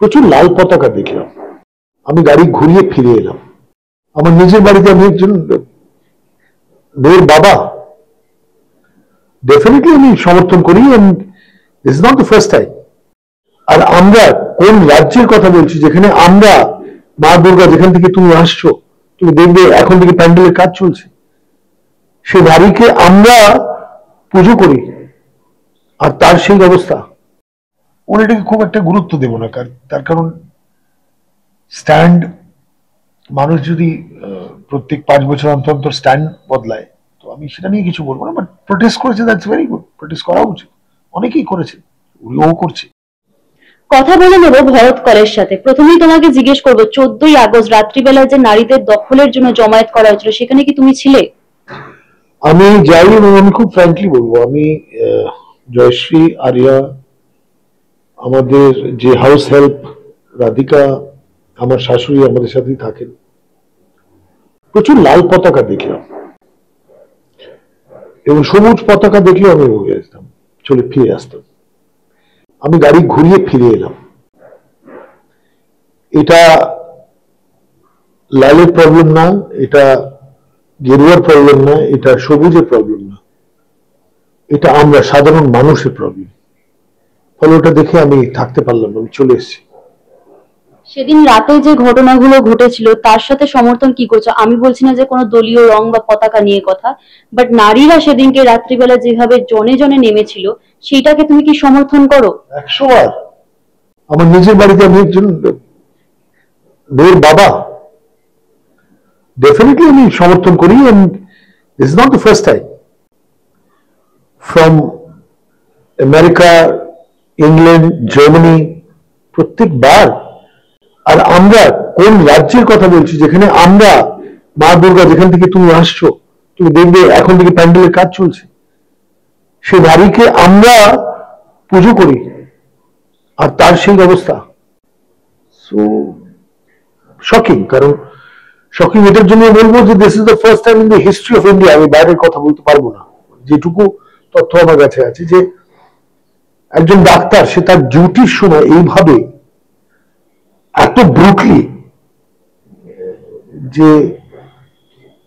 প্রচুর লাল পতাকা দেখলাম, আমি গাড়ি ঘুরিয়ে ফিরে এলাম। আমার নিজের বাড়িতে আমি একজন মেয়ের বাবা, ডেফিনেটলি আমি সমর্থন করি, and it's not the first time. আর আমরা কোন রাজ্যের কথা বলছি যেখানে আমরা মা দুর্গা, যেখান থেকে তুমি আসছো, তুমি দেখবে এখন থেকে প্যান্ডেলের কাজ চলছে, সে নারীকে আমরা পুজো করি, আর তার সেই অবস্থা। ওর এটাকে খুব একটা গুরুত্ব দেব না, তার কারণ স্ট্যান্ড, মানুষ যদি প্রত্যেক 5 বছর অন্তর অন্তর স্ট্যান্ড বদলায়, তো আমি সেটা নিয়ে কিছু বলবো না। বাট প্রোটেস্ট করেছে, দ্যাটস ভেরি গুড, প্রোটেস্ট করা উচিত, অনেকেই করেছে, ও করছে। কথা বলে নেব ভরত কলের সাথে। প্রথমেই তোমাকে জিজ্ঞেস করবো, 14ই আগস্ট রাত্রিবেলায় যে নারীদের দখলের জন্য জমায়েত করা হয়েছিল, সেখানে কি তুমি ছিলে? আমি যাই, আমি খুব ফ্র্যাঙ্কলি বলবো, আমি জয়শ্রী, আরিয়া, আমাদের যে হাউস হেল্প রাধিকা, আমার শাশুড়ি আমাদের সাথেই থাকেন, প্রচুর লাল পতাকা দেখলাম এবং সবুজ পতাকা দেখলেও আমি উড়ে আসতাম, চলে ফিরে আসতাম। আমি গাড়ি ঘুরিয়ে ফিরে এলাম। এটা লালের প্রবলেম না, এটা গেরুয়ার প্রবলেম না, এটা সবুজের প্রবলেম না, এটা আমরা সাধারণ মানুষের প্রবলেম। ফলে ওটা দেখে আমি থাকতে পারলাম না, আমি চলে এসেছি। সেদিন রাতে যে ঘটনাগুলো ঘটেছিল তার সাথে সমর্থন কি করছো? আমি বলছি না যে কোনো দলীয় রং বা পতাকা নিয়ে কথা, বাট নারীরা সেদিনকে রাত্রিবেলা যেভাবে জনে জনে নেমেছিল, সেইটাকে তুমি কি সমর্থন করো? 100 বার। আমার নিজের বাড়িতে আমি একজন মেয়ের বাবা, ডেফিনেটলি আমি সমর্থন করি, and this is not the first time. From America, England, Germany, প্রত্যেকবার। আর আমরা কোন রাজ্যের কথা বলছি যেখানে আমরা মা দুর্গা, যেখান থেকে তুমি আসছো, তুমি দেখবে এখন থেকে প্যান্ডেলের কাজ চলছে, সে নারীকে আমরা পুজো করি, আর তার সেই অবস্থা। So shocking. কারণ শকিং এটার জন্য বলবো যে this is the first time in the history of India, আমি বাইরের কথা বলতে পারবো না, যেটুকু তথ্য আমার কাছে আছে, যে একজন ডাক্তার সে তার ডিউটির সময় এইভাবে এত ব্রুটলি যে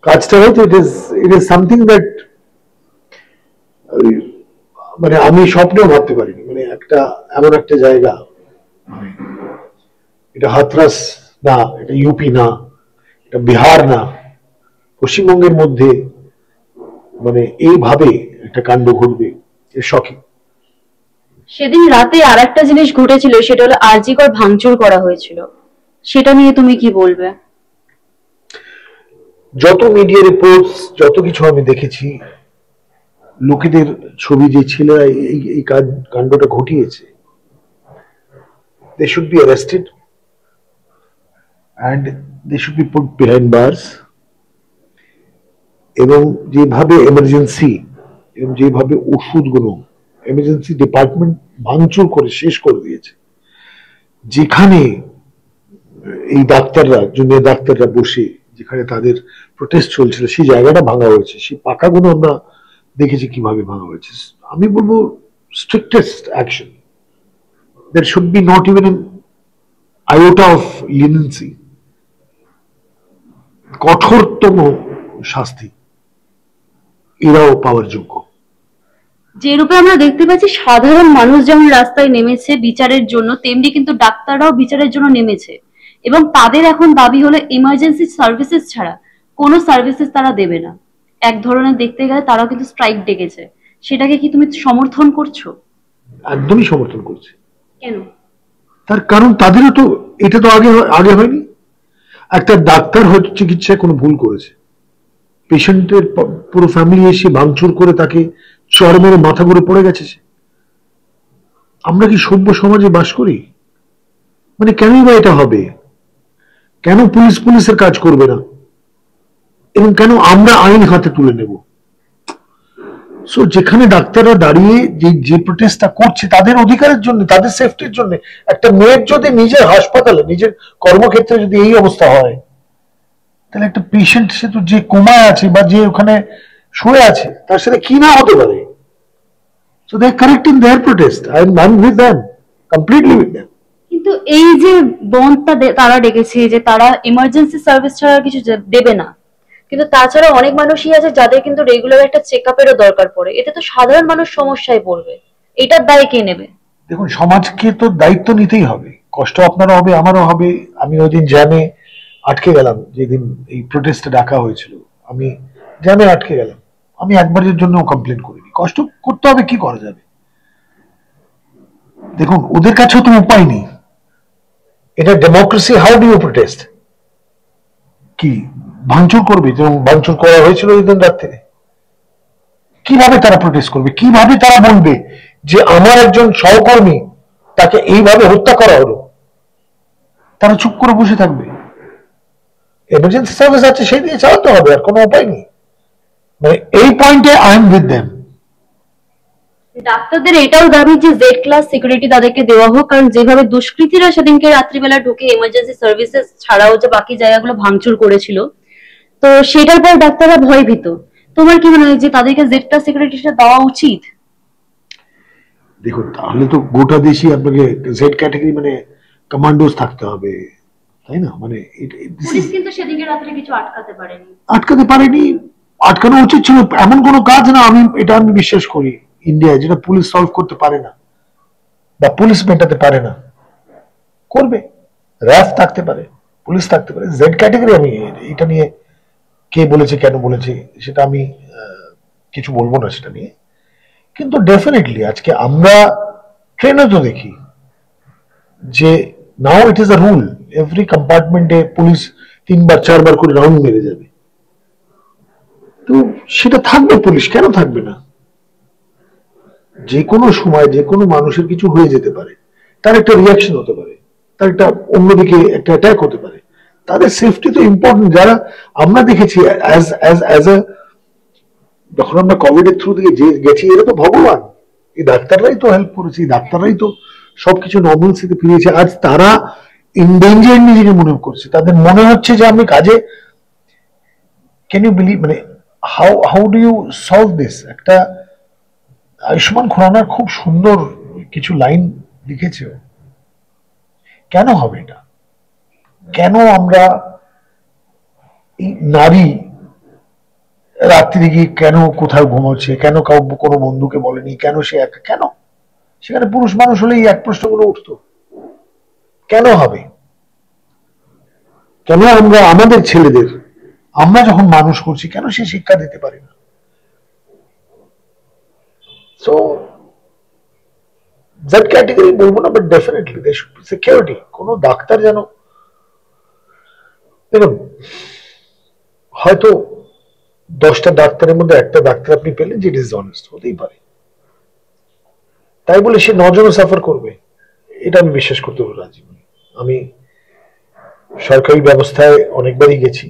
কাজটা হয়তো, ইট ইজ সামথিং দ্যাট মানে আমি স্বপ্নেও ভাবতে পারিনি। মানে এমন একটা জায়গা, এটা হাথরাস না, এটা ইউপি না, এটা বিহার না, পশ্চিমবঙ্গের মধ্যে মানে এইভাবে একটা কাণ্ড ঘটবে, এর শকিং। সেদিন রাতে আর একটা জিনিস ঘটেছিল, সেটা হলো আরজি কর ভাঙচুর করা হয়েছিল, সেটা নিয়ে তুমি কি বলবে? যত মিডিয়া রিপোর্টস, যত কিছু আমি দেখেছি, লোকেদের ছবি, যে ছেলেরা এই কাণ্ডটা ঘটিয়েছে, they should be arrested and they should be put behind bars। এবং যেভাবে এমার্জেন্সি এবং যেভাবে ওষুধগুলো এমার্জেন্সি ডিপার্টমেন্ট ভাঙচুর করে শেষ করে দিয়েছে, যেখানে এই ডাক্তাররা, জুনিয়র ডাক্তাররা বসে যেখানে তাদের প্রোটেস্ট চলছিল, সেই জায়গাটা ভাঙা হয়েছে, সেই পাকাগুলো আমরা দেখেছি কিভাবে ভাঙা হয়েছে। আমি বলবো strictest action, there should be not even an iota of leniency, কঠোরতম শাস্তি এরাও পাওয়ার যোগ্য। যে রূপে আমরা দেখতে পাচ্ছি সাধারণ মানুষ যেমন রাস্তায় নেমেছে বিচারের জন্য, তেমনি কিন্তু ডাক্তাররাও বিচারের জন্য নেমেছে, এবং তাদের এখন দাবি হলো ইমার্জেন্সি সার্ভিসেস ছাড়া কোনো সার্ভিসেস তারা দেবে না। এক ধরনের দেখতে গেলে তারাও কিন্তু স্ট্রাইক ডেকেছে, সেটাকে কি তুমি সমর্থন করছো? একদমই সমর্থন করছে। কেন? তার কারণ তাদেরও তো, এটা তো আগে হয়নি। একটা ডাক্তার হয়তো চিকিৎসায় কোনো ভুল করেছে, পেশেন্টের পুরো ফ্যামিলি এসে ভাঙচুর করে তাকে চড় মেরে মাথা ঘুরে পড়ে গেছে। আমরা কি সভ্য সমাজে বাস করি? মানে কেনই বা এটা হবে? কেন পুলিশের কাজ করবে না, এবং কেন আমরা আইন হাতে তুলে নেব? সো যেখানে ডাক্তাররা দাঁড়িয়ে যে প্রোটেস্টটা করছে তাদের অধিকারের জন্য, তাদের সেফটির জন্য, একটা মেয়ের যদি নিজের হাসপাতালে, নিজের কর্মক্ষেত্রে যদি এই অবস্থা হয়, তাহলে একটা পেশেন্ট, সে তো যে কোমায় আছে বা যে ওখানে শুয়ে আছে, তার সাথে কি না হতে পারে। So they are correct in their protest. I'm with them, completely with them. কিন্তু এই যে বনটা তারা ডেকেছে যে তারা ইমার্জেন্সি সার্ভিস ছাড়া কিছু দেবে না, কিন্তু তাছাড়া অনেক মানুষই আছে যাদের কিন্তু রেগুলার একটা চেক আপেরও দরকার পড়ে, এতে তো সাধারণ মানুষ সমস্যায় পড়বে, এটার দায় কে নেবে? দেখুন, সমাজকে তো দায়িত্ব নিতেই হবে, কষ্ট আপনারও হবে আমারও হবে। আমি ওই দিন জ্যামে আটকে গেলাম, যেদিন এই প্রোটেস্টে ডাকা হয়েছিল, আমি জ্যামে আটকে গেলাম। আমি একবারের জন্য কমপ্লেন করিনি, কষ্ট করতে হবে, কি করা যাবে। দেখুন, ওদের কাছেও তো উপায় নেই। এটা democracy, how do you protest? কি ভাঙচুর করবে, যেমন ভাঙচুর করা হয়েছিল ওই দিন রাত্রে? কিভাবে তারা প্রোটেস্ট করবে, কিভাবে তারা বলবে যে আমার একজন সহকর্মী তাকে এইভাবে হত্যা করা হলো? তারা চুপ করে বসে থাকবে? এমার্জেন্সি সার্ভিস আছে, সেই দিয়ে চালাতে হবে, আর কোনো উপায় নেই। মানে এই পয়েন্টে আই এম উইথ দেম। ডাক্তারদের এটাও দাবি যে জেড ক্লাস সিকিউরিটি তাদেরকে দেওয়া হোক, কারণ যেভাবে দুষ্কৃতীরা সেদিনকে রাত্রিবেলা ঢুকে এমার্জেন্সি সার্ভিসেস ছাড়াও যে বাকি জায়গাগুলো ভাঙচুর করেছিল, তো সেটার পর ডাক্তাররা ভয়ভীত। তোমার কি মনে হয় যে তাদেরকে জেড ক্লাস সিকিউরিটিটা দেওয়া উচিত? দেখুন, তাহলে তো গোটা দেশই আপনাকে জেড ক্যাটাগরি, মানে কমান্ডোজ থাকতে হবে, তাই না? মানে পুলিশ কিন্তু সেদিনকে রাত্রে কিছু আটকাতে পারেনি। আটকাতে পারেনি, আটকানো উচিত ছিল। এমন কোনো কাজ না, আমি বিশ্বাস করি ইন্ডিয়ায়, যেটা পুলিশ সলভ করতে পারে না বা পুলিশ মেটাতে পারে না। করবে, র্যাফ থাকতে পারে, পুলিশ থাকতে পারে। জেড ক্যাটাগরি, আমি এটা নিয়ে কে বলেছে কেন বলেছে সেটা আমি কিছু বলবো না সেটা নিয়ে। কিন্তু ডেফিনেটলি আজকে আমরা ট্রেনে তো দেখি যে now it is a rule, every কম্পার্টমেন্টে পুলিশ 3-4 বার করে রাউন্ড মেরে যাবে। তো সেটা থাকবে, পুলিশ কেন থাকবে না? যে কোনো সময় যে কোনো মানুষের কিছু হয়ে যেতে পারে, তার একটা রিয়াকশন হতে পারে, তার একটা অন্যদিকে একটা অ্যাটাক হতে পারে। তাদের সেফটি তো ইম্পর্টেন্ট। যারা আমরা দেখেছি যখন আমরা কোভিড এর থ্রু দিয়ে গেছি, এরা তো ভগবান, এই ডাক্তাররাই তো হেল্প করেছে, এই ডাক্তাররাই তো সবকিছু নর্মালসিতে ফিরিয়েছে। আজ তারা ইনডেঞ্জার্ড নিজেকে মনে করছে, তাদের মনে হচ্ছে যে আমি কাজে, ক্যান ইউ বিলিভ, মানে how do you solve this? একটা আয়ুষ্মান খুরানার খুব সুন্দর কিছু লাইন লিখেছে। কেন হবে এটা? কেন আমরা এই নারী রাত্রি গিয়ে কেন কোথাও ঘুমাচ্ছে, কেন কোনো বন্ধুকে বলেনি, কেন সে একা, কেন? সেখানে পুরুষ মানুষ হলে এই এক প্রশ্নগুলো উঠতো। কেন হবে? কেন আমরা আমাদের ছেলেদের, আমরা যখন মানুষ করছি, কেন সে শিক্ষা দিতে পারি না? সো জেড ক্যাটাগরি বলবো না, but definitely they should be security. কোনো ডাক্তার যেন, দেখুন, হয়তো 10টা ডাক্তারের মধ্যে একটা ডাক্তার আপনি পেলেন যে ডিসঅনেস্ট, হতেই পারে। তাই বলে সে 9জনও সাফার করবে, এটা আমি বিশ্বাস করতে রাজি নই। আমি সরকারি ব্যবস্থায় অনেকবারই গেছি,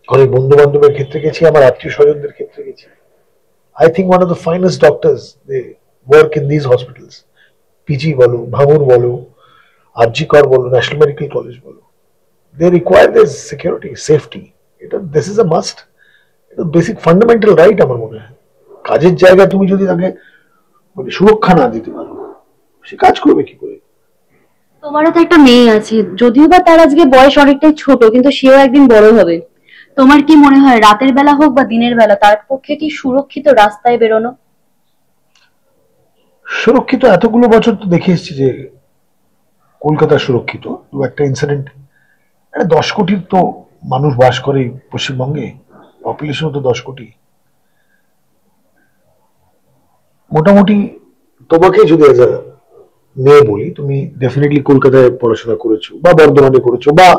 অনেক বন্ধু বান্ধবের ক্ষেত্রে গেছি, আমার আত্মীয় স্বজনদের ক্ষেত্রে গেছি। I think one of the finest doctors, they work in these hospitals. PG বলো, ভাঙুর বলো, RG কর বলো, ন্যাশনাল মেডিকেল কলেজ বলো, they require this security, safety. এটা this is a must. এটা বেসিক ফান্ডামেন্টাল রাইট আমার মনে হয়। কাজের জায়গায় তুমি যদি তাকে মানে সুরক্ষা না দিতে পারো, সে কাজ করবে কি করে? তোমারও তো একটা মেয়ে আছে, যদিও বা তার আজকে বয়স অনেকটাই ছোট, কিন্তু সেও একদিন বড় হবে। তোমার কি মনে হয় রাতের বেলা হোক বা দিনের বেলা তার পক্ষে কি সুরক্ষিত রাস্তায় বেরোনো? সুরক্ষিত, এতগুলো বছর তো দেখে এসেছি যে কলকাতা সুরক্ষিত। দু একটা ইনসিডেন্ট, 10 কোটির তো মানুষ বাস করে পশ্চিমবঙ্গে, পপুলেশন তো 10 কোটি। মোটামুটি তোমাকে যদি এজ আ মেয়ে বলি, তুমি ডেফিনেটলি কলকাতায় পড়াশোনা করেছো বা বর্ধমানে করেছো বা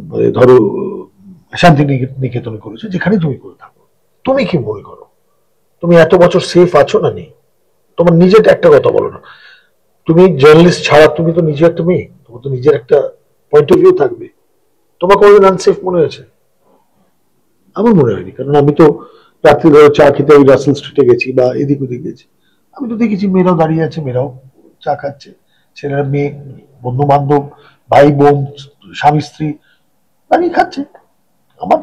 মানে ধরো শান্তি নিকেতনে করেছো, যেখানে তুমি করে থাকো, তুমি কি মনে করো তুমি এত বছর সেফ আছো না নেই? তোমার নিজের একটা কথা বলো না। তুমি জার্নালিস্ট ছাড়া তুমি তো নিজে একটা মেয়ে, তোমার তো নিজের একটা পয়েন্ট অফ ভিউ থাকবে। তোমার কোনোদিন আনসেফ মনে হয়েছে? আমার মনে হয়নি, কারণ আমি তো রাত্রি ধরে চা খেতে ওই রাসেল স্ট্রিটে গেছি বা এদিক ওদিক গেছি, আমি তো দেখেছি মেয়েরাও দাঁড়িয়ে আছে, মেয়েরাও চা খাচ্ছে, ছেলেরা, মেয়ে, বন্ধু বান্ধব, ভাই বোন, স্বামী স্ত্রী দাঁড়িয়ে খাচ্ছে। আমার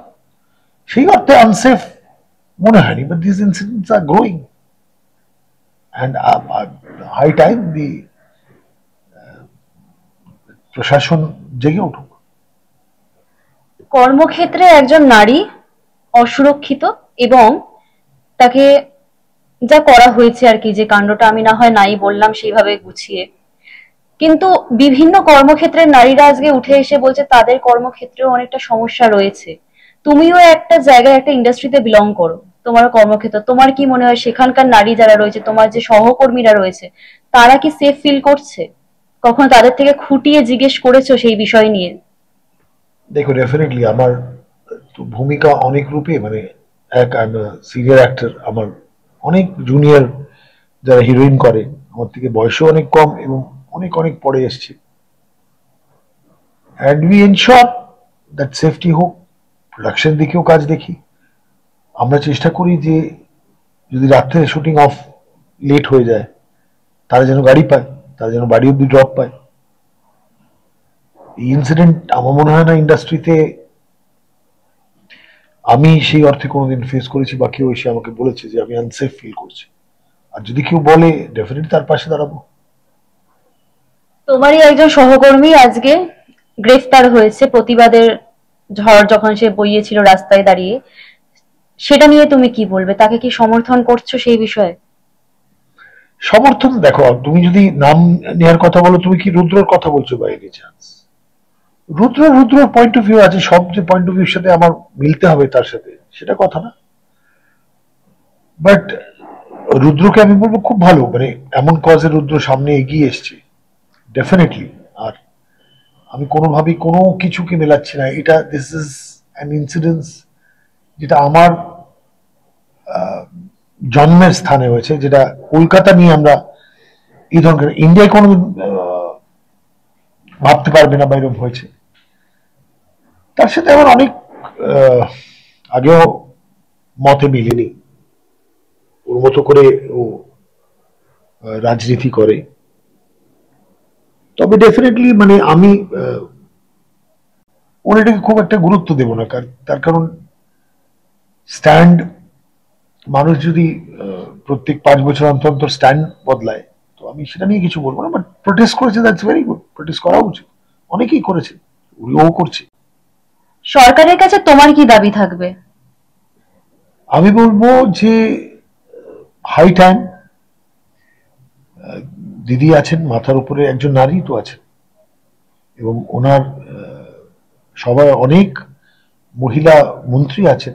সেই অর্থে আনসেফ মনে হয়নি, but this incidents are growing, and high time the প্রশাসন জেগে উঠুক। কর্মক্ষেত্রে একজন নারী অসুরক্ষিত এবং তাকে যা করা হয়েছে আর কি, যে কাণ্ডটা আমি না হয় নাই বললাম সেইভাবে গুছিয়ে, কিন্তু বিভিন্ন কর্মক্ষেত্রের নারীরা আজকে উঠে এসে বলছে তাদের কর্মক্ষেত্রেও অনেকটা সমস্যা রয়েছে। তুমিও একটা জায়গায়, একটা ইন্ডাস্ট্রিতে বিলং করো, তোমার কর্মক্ষেত্র, তোমার কি মনে হয় সেখানকার নারী যারা রয়েছে, তোমার যে সহকর্মীরা রয়েছে, তারা কি সেফ ফিল করছে? কখনো তাদের থেকে খুঁটিয়ে জিজ্ঞেস করেছো সেই বিষয় নিয়ে? দেখো, ডেফিনেটলি আমার তো ভূমিকা অনেক রূপে, মানে এক সিনিয়র অ্যাক্টর, আমার অনেক জুনিয়র যারা হিরোইন করে আমার থেকে বয়সও অনেক কম এবং অনেক অনেক পরে এসছে, and we ensure that safety হোক। প্রোডাকশন দিকেও কাজ দেখি, আমরা চেষ্টা করি যে যদি রাত্রে শুটিং অফ লেট হয়ে যায় তারা যেন গাড়ি পায়, তারা যেন বাড়ি অব্দি ড্রপ পায়। এই ইনসিডেন্ট আমার মনে হয় না ইন্ডাস্ট্রিতে আমি সেই অর্থে কোনোদিন ফেস করেছি বা কেউ এসে আমাকে বলেছে যে আমি আনসেফ ফিল করছি। আর যদি কেউ বলে, ডেফিনেটলি তার পাশে দাঁড়াবো। তোমারই একজন সহকর্মী আজকে গ্রেফতার হয়েছে প্রতিবাদের ঝড় যখন সে বইয়েছিল রাস্তায় দাঁড়িয়ে, সেটা নিয়ে তুমি কি বলবে? তাকে কি সমর্থন করছো সেই বিষয়ে? সমর্থন, দেখো, তুমি যদি নাম নেওয়ার কথা বলো, তুমি কি রুদ্রর কথা বলছো বা এনি চান্স? রুদ্রর পয়েন্ট অফ ভিউ আছে, সব যে পয়েন্ট অফ ভিউর সাথে আমার মিলতে হবে তার সাথে, সেটা কথা না। বাট রুদ্রকে আমি বলবো খুব ভালো, মানে এমন কজে রুদ্র সামনে এগিয়ে এসছে ডেফিনেটলি। আর আমি কোনোভাবেই কোনো কিছুকে মেলাচ্ছি না, এটা দিস ইজ অ্যান ইনসিডেন্স যেটা আমার জন্মের স্থানে হয়েছে, যেটা কলকাতা নিয়ে আমরা এই ধরনের ইন্ডিয়ায় কোনো ভাবতে পারবে না বা এরকম হয়েছে। তার সাথে আমার অনেক আগেও মতে মিলেনি, ওর মতো করে ও রাজনীতি করে। তবে ডেফিনেটলি মানে আমি ওর এটাকে খুব একটা গুরুত্ব দেব না, তার কারণ স্ট্যান্ড, মানুষ যদি প্রত্যেক 5 বছর অন্তর অন্তর স্ট্যান্ড বদলায়, তো আমি সেটা নিয়ে কিছু বলবো না। বাট প্রোটেস্ট করেছে, দ্যাটস ভেরি গুড, প্রোটেস্ট করা উচিত, অনেকেই করেছে, ও করছে। সরকারের কাছে তোমার কি দাবি থাকবে? আমি বলবো যে হাই টাইম, দিদি আছেন, মাথার উপরে একজন নারী তো আছেন, এবং ওনার সবাই অনেক মহিলা মন্ত্রী আছেন,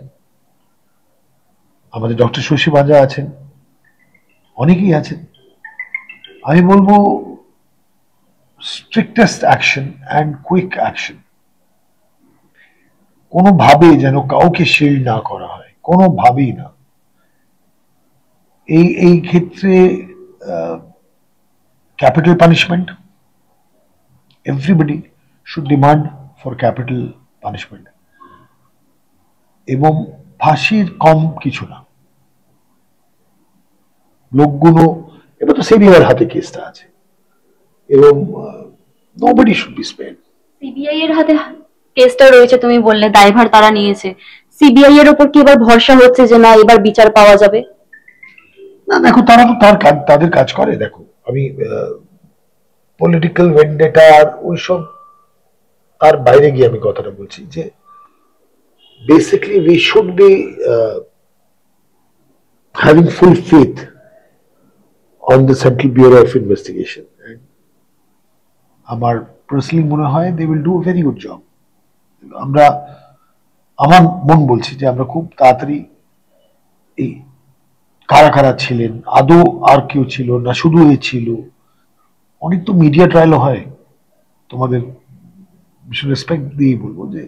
আমাদের ডক্টর শশী বাজা আছেন, অনেকেই আছেন। আমি বলবো strictest action and quick action, কোনোভাবে যেন কাউকে শিল্ড না করা হয়, কোনোভাবেই না। এই ক্ষেত্রে capital punishment, everybody should demand for capital punishment, এবং ফাঁসির কম কিছু না। লোকগুলো এবার তো সিবিআইয়ের হাতে কেসটা আছে, এবং nobody should be spared. CBI এর হাতে কেসটা রয়েছে, তুমি বললে দায়ভার তারা নিয়েছে, সিবিআই এর উপর কি এবার ভরসা হচ্ছে যে না এবার বিচার পাওয়া যাবে? না, দেখো, তারা তো তাদের কাজ করে। দেখো, আমি পলিটিক্যাল ভেন্ডেটা আর ওইসব তার বাইরে গিয়ে আমি কথাটা বলছি যে basically we should be having full faith on the central bureau of investigation. আমার পার্সোনালি মনে হয় they will do very good job. আমরা, আমার মন বলছি যে আমরা খুব তাড়াতাড়ি এই কারা কারা ছিলেন, আদৌ আর কেউ ছিল না শুধু এ ছিল, অনেক তো মিডিয়া ট্রায়ালও হয়, তোমাদের রেসপেক্ট দিয়ে বলবো যে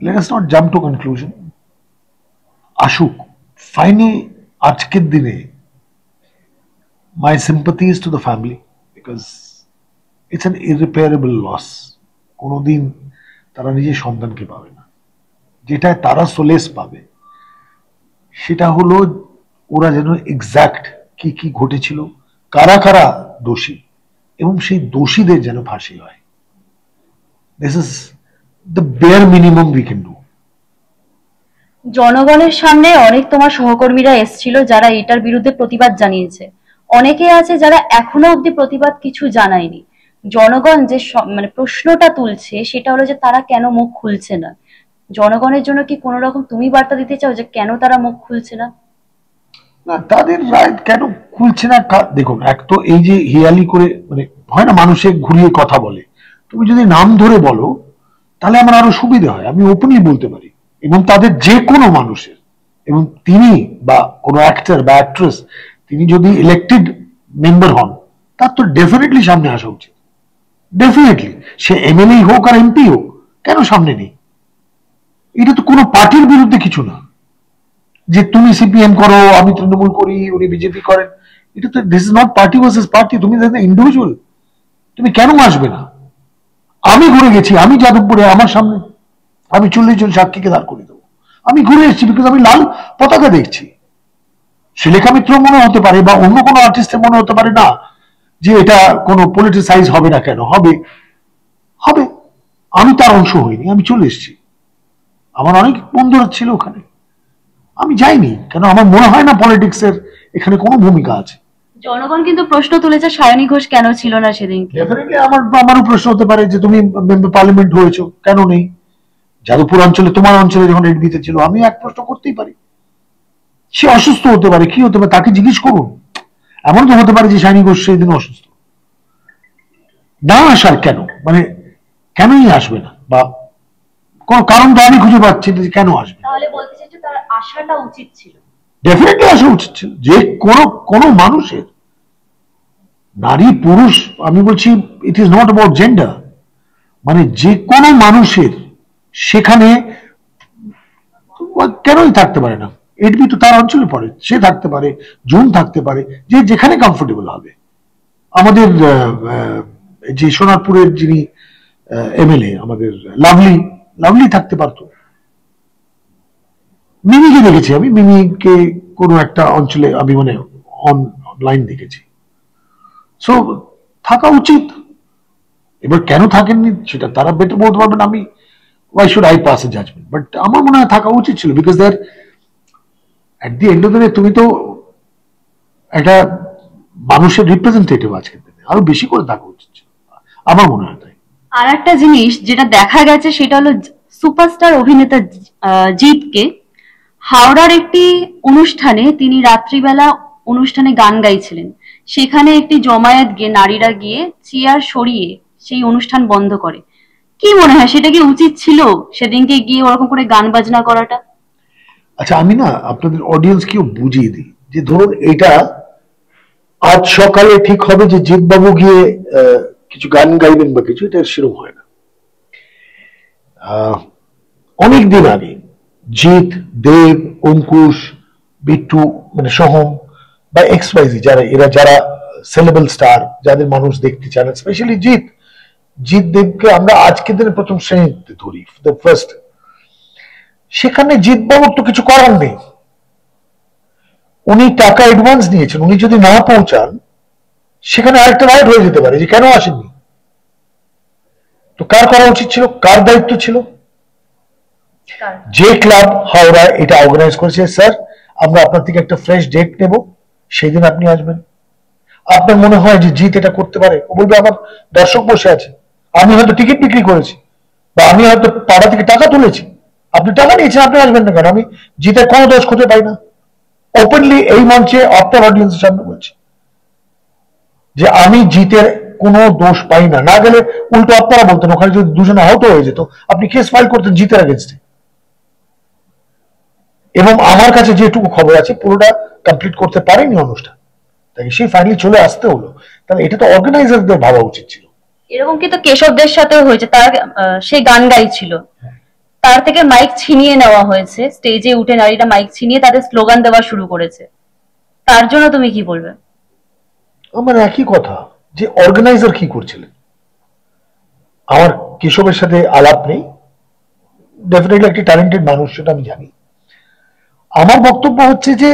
let us not jump to conclusion, আসুক ফাইনাল। আজকের দিনে my sympathies to the family because it's an irreparable loss. কোনোদিন তারা নিজের সন্তানকে পাবে না, যেটা তারা সোলেস পাবে সেটা হলো ওরা যেন এক্সাক্ট কি কি ঘটেছিল, কারা কারা দোষী, এবং সেই দোষীদের যেন ফাঁসি হয়। This is the bear minimum we can do. জনগণের সামনে অনেক তোমার সহকর্মীরা এসেছিল যারা এটার বিরুদ্ধে প্রতিবাদ জানিয়েছে, অনেকে আছে যারা এখনো অব্দি প্রতিবাদ কিছু জানায়নি। জনগণ যে মানে প্রশ্নটা তুলছে সেটা হলো যে তারা কেন মুখ খুলছে না। জনগণের জন্য কি কোনো রকম তুমি বার্তা দিতে চাও যে কেন তারা মুখ খুলছে না? না, তাদের রায় কেন খুলছে না, দেখুন, এক তো এই যে হিয়ালি করে মানে হয় না, মানুষে ঘুরিয়ে কথা বলে, তুমি যদি নাম ধরে বলো তাহলে আমার আরো সুবিধা হয়, আমি ওপেনলি বলতে পারি। এবং তাদের যে কোনো মানুষের, এবং তিনি বা কোনো অ্যাক্টর বা অ্যাক্ট্রেস তিনি যদি ইলেক্টেড মেম্বার হন, তার তো ডেফিনেটলি সামনে আসা উচিত, ডেফিনেটলি। সে এমএলএ হোক আর এমপি হোক, কেন সামনে নেই? এটা তো কোনো পার্টির বিরুদ্ধে কিছু না যে তুমি সিপিএম করো, আমি তৃণমূল করি, উনি বিজেপি করেন। এটা তো, this is not party versus party. তুমি ইন্ডিভিজুয়াল, তুমি কেন আসবে না? আমি ঘুরে গেছি, আমি যাদবপুরে, আমার সামনে আমি 40 জন সাক্ষীকে দাঁড় করে দেবো। আমি ঘুরে এসেছি বিকজ আমি লাল পতাকা দেখছি। শ্রীলেখা মিত্র মনে হতে পারে বা অন্য কোনো আর্টিস্টের মনে হতে পারে না যে এটা কোনো পলিটিসাইজ হবে না, কেন হবে? হবে। আমি তার অংশ হইনি, আমি চলে এসেছি। আমার অনেক বন্ধুরা ছিল ওখানে, আমি যাইনি কেন, আমার মনে হয় না পলিটিক্সের এখানে কোনো ভূমিকা আছে। জনগণ কিন্তু প্রশ্ন তুলেছে সায়নী ঘোষ কেন ছিল না সেদিন। ডেফিনেটলি আমারও প্রশ্ন হতে পারে যে তুমি মেম্বার পার্লামেন্ট হয়েছো, কেন নেই? যাদবপুর অঞ্চলে, তোমার অঞ্চলে যখন এডমিতে ছিল, আমি এক প্রশ্ন করতেই পারি। সে অসুস্থ হতে পারে, কি হতে পারে, তাকে জিজ্ঞেস করুন। এমন তো হতে পারে যে সায়নী ঘোষ সেদিন অসুস্থ, না আসার কেন, মানে কেনই আসবে না, বা কোন কারণ তো আমি খুঁজে পাচ্ছি যে কেন আসবে। তাহলে বলতে চাইছো তার আসাটা উচিত ছিল। ডেফিনেটলি আসা উচিত ছিল, যে কোনো মানুষের, নারী পুরুষ, আমি বলছি it is not about gender, মানে যে কোনো মানুষের সেখানে কেনই থাকতে পারে না। এডবি তো তার অঞ্চলে পড়ে, সে থাকতে পারে, জুন থাকতে পারে, যে যেখানে কমফোর্টেবল হবে। আমাদের যে সোনারপুরের যিনি এমএলএ, আমাদের লাভলি, লাভলি থাকতে পারতো। মিমিকে দেখেছি আমি, মিমিকে কোনো একটা অঞ্চলে আমি মানে অনলাইন দেখেছি। সো থাকা উচিত। এবার কেন থাকেননি সেটা তারা বেটার বলতে পারবেন, আমি why should I pass a judgment? But আমার মনে হয় থাকা উচিত ছিল, because there at the end of the day তুমি তো একটা মানুষের রিপ্রেজেন্টেটিভ, আজকের দিনে আরো বেশি করে থাকা উচিত ছিল, আমার মনে হয় তাই। আর একটা জিনিস যেটা দেখা গেছে সেটা হলো সুপারস্টার অভিনেতা জিৎকে হাওড়ার একটি অনুষ্ঠানে তিনি রাত্রিবেলা অনুষ্ঠানে গান গাইছিলেন, সেখানে একটি জমায়েত গিয়ে নারীরা গিয়ে চেয়ার সরিয়ে সেই অনুষ্ঠান বন্ধ করে। কি মনে হয় সেটা কি উচিত ছিল সেদিনকে গিয়ে ওরকম করে গান বাজনা করাটা? আচ্ছা, আমি না আপনাদের অডিয়েন্সকেও বুঝিয়ে দিই যে ধরুন এটা আজ সকালে ঠিক হবে যে জিৎবাবু গিয়ে কিছু গান গাইবেন বা কিছু, এটা সেরকম হয় না। অনেক দিন আগে জিৎ, দেব, অঙ্কুশ, বিট্টু, মানে সোহম বা এক্সওয়াইজি, যারা সেলেবল স্টার, যাদের মানুষ দেখতে চান, স্পেশালি জিৎ দেবকে আমরা আজকের দিনে প্রথম শ্রেণীতে ধরি, দ্য ফার্স্ট। সেখানে জিৎবাবুর তো কিছু করার নেই, উনি টাকা অ্যাডভান্স নিয়েছেন, উনি যদি না পৌঁছান সেখানে আরেকটা রাইট হয়ে যেতে পারে যে কেন আসেননি। তো কার করা উচিত ছিল, কার দায়িত্ব ছিল? যে ক্লাব হাওড়া এটা অর্গানাইজ করেছে, স্যার আমরা আপনার থেকে একটা ফ্রেশ ডেট নেব, সেই দিন আপনি আসবেন। আপনার মনে হয় যে জিৎ এটা করতে পারে? ও বলবে আমার দর্শক বসে আছে, আমি হয়তো টিকিট বিক্রি করেছি, বা আমি হয়তো পাড়া থেকে টাকা তুলেছি, আপনি টাকা নিয়েছেন, আপনি আসবেন না কেন? আমি জিতের কোনো দোষ খুঁজে পাই না। ওপেনলি এই মঞ্চে আপনার অডিয়েন্সের সামনে বলছি যে আমি জিতের কোনো দোষ পাই না। না গেলে উল্টো আপনারা বলতেন, ওখানে যদি দুজনে আহত হয়ে যেত আপনি কেস ফাইল করতেন জিতের এগেনস্টে। এবং আমার কাছে যেটুকু খবর আছে পুরোটা কমপ্লিট করতে পারেনি অনুষ্ঠান, তাই সেই ফাইনালি চলে আসতে হলো। তাহলে এটা তো অর্গানাইজারদের ভাবা উচিত ছিল। এরকম কিন্তু কেশবদের সাথেও হয়েছে, তার সে গান গাইছিল, তার থেকে মাইক ছিনিয়ে নেওয়া হয়েছে, স্টেজে উঠে নারীরা মাইক ছিনিয়ে তাদের স্লোগান দেওয়া শুরু করেছে। তার জন্য তুমি কি বলবে? আমার একই কথা, যে অর্গানাইজার কি করছিলেন। আমার কেশবের সাথে আলাপ নেই, ডেফিনেটলি একটি ট্যালেন্টেড মানুষ, সেটা আমি জানি। আমার বক্তব্য হচ্ছে যে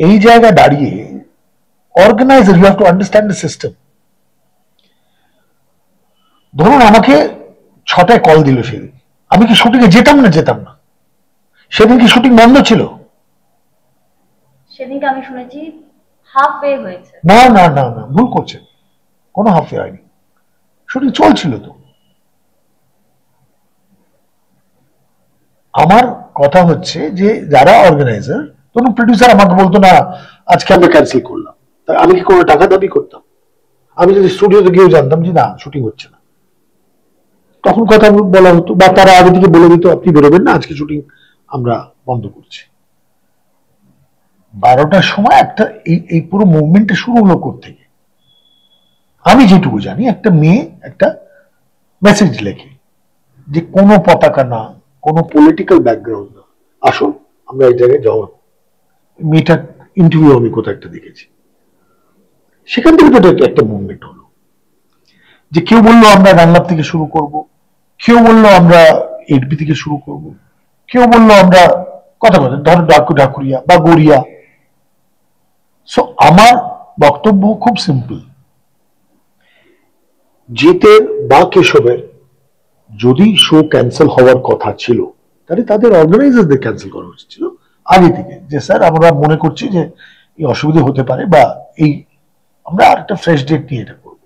এই জায়গায় দাঁড়িয়ে organiser, you have to understand the system. ধরুন আমাকে 6টায় কল দিল সেদিন, আমি কি শুটিং এ যেতাম না? সেদিন কি শুটিং বন্ধ ছিল? সেদিনকে আমি শুনেছি হাফ ওয়ে হয়েছে। না, ভুল করছেন, কোনো হাফ ওয়ে হয়নি। শুটিং চলছিল তো। আমার কথা হচ্ছে যে যারা অর্গানাইজার, তখন প্রডিউসার আমাকে বলতো না আজকে আমরা ক্যান্সেল করলাম, তাই আমি কি কোনো টাকা দাবি করতাম? আমি যদি স্টুডিওতে গিয়েও জানতাম যে না শুটিং হচ্ছে না, তখন কথা বলা হতো, বা তারা আগে থেকে বলে দিত আপনি বেরোবেন না, আজকে শুটিং আমরা বন্ধ করছি। 12টার সময় একটা এই পুরো মুভমেন্টটা শুরু হলো থেকে। আমি যেটুকু জানি, একটা মেয়ে একটা মেসেজ লেখে যে কোনো পতাকা না, কোনো পলিটিক্যাল ব্যাকগ্রাউন্ড না, আসুন আমরা এই জায়গায় যাওয়া। মেয়েটার ইন্টারভিউ আমি কোথাও একটা দেখেছি। সেখান থেকে তো একটা মুভমেন্ট হলো, যে কেউ বললো আমরা রান্নার থেকে শুরু করব, কেউ বললো আমরা এইটবি থেকে শুরু করব, কেউ বললো আমরা কথা বলেন ধরো ঢাকুরিয়া বা গড়িয়া। সো আমার বক্তব্য খুব সিম্পল, জিতের বা কেশবের যদি শো ক্যান্সেল হওয়ার কথা ছিল, তাহলে তাদের অর্গানাইজারদের ক্যান্সেল করা উচিত ছিল আগে থেকে, যে স্যার আমরা মনে করছি যে এই অসুবিধা হতে পারে, বা এই আমরা আর একটা ফ্রেশ ডেট নিয়ে এটা করব।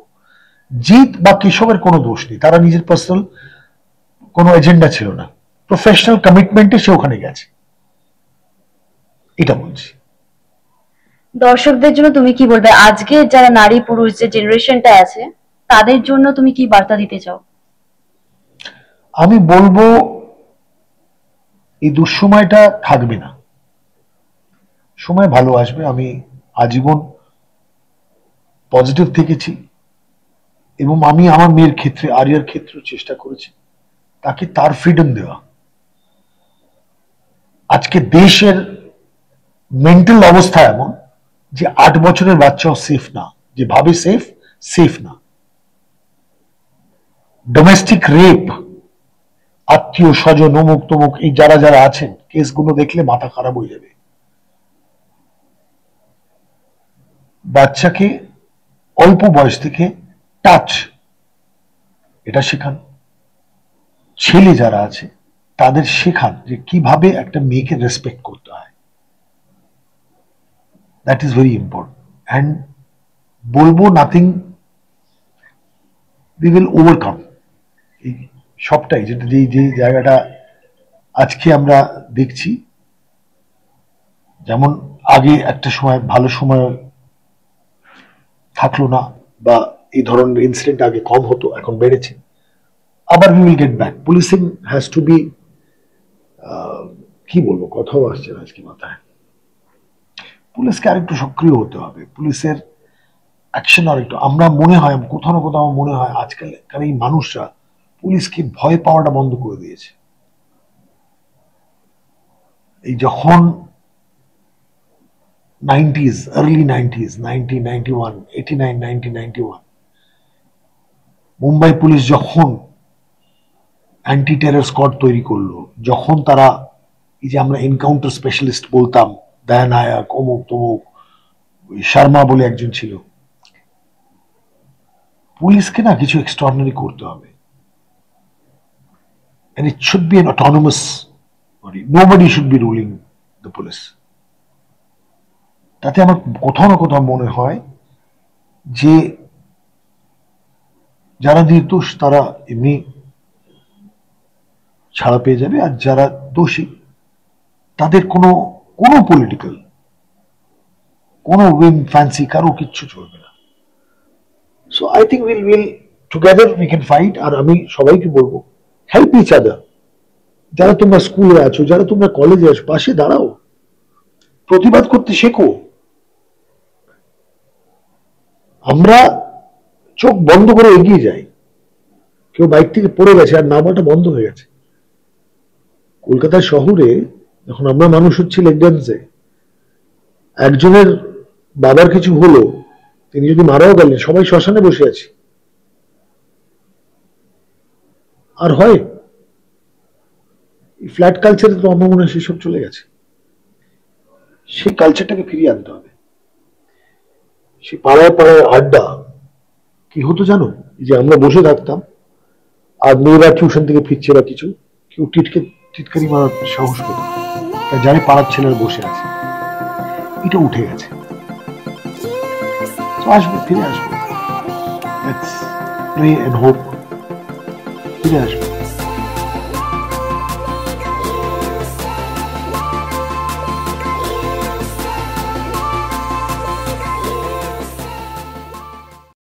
জিত বা কেশবের কোনো দোষ নেই, তারা নিজের পার্সোনাল কোনো এজেন্ডা ছিল না, প্রফেশনাল কমিটমেন্টে সে ওখানে গেছে, এটা বলছি। দর্শকদের জন্য তুমি কি বলবে, আজকে যারা নারী পুরুষ যে জেনারেশনটা আছে তাদের জন্য তুমি কি বার্তা দিতে চাও? আমি বলবো এই দুঃসময়টা থাকবে না, সময় ভালো আসবে। আমি আজীবন পজিটিভ থেকেছি, এবং আমি আমার মেয়ের ক্ষেত্রে, আরিয়ার ক্ষেত্রে চেষ্টা করেছি তাকে তার ফ্রিডম দেওয়া। আজকে দেশের মেন্টাল অবস্থা এমন যে 8 বছরের বাচ্চাও সেফ না, যে ভাবে সেফ না। ডোমেস্টিক রেপ, আত্মীয় স্বজন অমুক তমুক, এই যারা যারা আছেন, কেসগুলো দেখলে মাথা খারাপ হয়ে যাবে। বাচ্চাকে অল্প বয়স থেকে টাচ এটা শেখান, ছেলে যারা আছে তাদের শেখান যে কিভাবে একটা মেয়েকে রেসপেক্ট করতে হয়। That is very important. And বলবো নাথিং, উই উইল ওভারকাম। এই সবটাই যেটা যে জায়গাটা আজকে আমরা দেখছি, যেমন আগে একটা সময় ভালো সময় থাকলো না, বা এই ধরনের ইনসিডেন্ট আগে কম হতো, এখন বেড়েছে। আবার we will get back. Policing has to be, কি বলবো, কথাও আসছে না আজকে মাথায়। পুলিশকে আরেকটু সক্রিয় হতে হবে, পুলিশের অ্যাকশন আরেকটু। আমরা মনে হয় কোথাও না কোথাও মনে হয় আজকাল এই মানুষরা পুলিশকে ভয় পাওয়াটা বন্ধ করে দিয়েছে। এই যখন 90s, early 90s, 1991, 89, 1991 Mumbai police যখন অ্যান্টি টেরর স্কোয়াড তৈরি করলো, যখন তারা এই যে আমরা এনকাউন্টার স্পেশালিস্ট বলতাম, দয়ানায়ক অমুক তমুক, শর্মা বলে একজন ছিল, পুলিশকে না কিছু এক্সট্রাঅর্ডিনারি করতে হবে। And it should be an autonomous body. Nobody should be ruling the police. তাতে আমার কোথাও না কোথাও মনে হয় যে যারা নির্দোষ তারা এমনি ছাড়া পেয়ে যাবে, আর যারা দোষী তাদের কোনো পলিটিক্যাল কোনো উইন ফ্যান্সি কারো কিচ্ছু চলবে না। So I think will together we can fight. আর আমি সবাইকে বলবো, হেল্প ইচ আদার। যারা তোমরা স্কুলে আছো, যারা তোমরা কলেজে আছো, পাশে দাঁড়াও, প্রতিবাদ করতে শেখো। আমরা চোখ বন্ধ করে এগিয়ে যাই, কেউ বাইক থেকে পড়ে গেছে আর নামাটা বন্ধ হয়ে গেছে। কলকাতা শহরে যখন আমরা মানুষ হচ্ছি লেকডেন্সে, একজনের বাবার কিছু হলো, তিনি যদি মারাও গেলেন, সবাই শ্মশানে বসে আছে। আর হয় ফ্ল্যাট কালচারে তো আমার মনে হয় সেসব চলে গেছে। সেই কালচারটাকে ফিরিয়ে আনতে হবে। সে পাড়ায় পাড়ায় আড্ডা কি হতো জানো, যে আমরা বসে থাকতাম, আর মেয়েরা টিউশন থেকে ফিরছে বা কিছু, কেউ টিটকারি মারার সাহস পেত না, জানি পাড়ার ছেলেরা বসে আছে। এটা উঠে গেছে, আসবে, ফিরে আসবে। প্রে এন্ড হোপ ফিরে আসবে।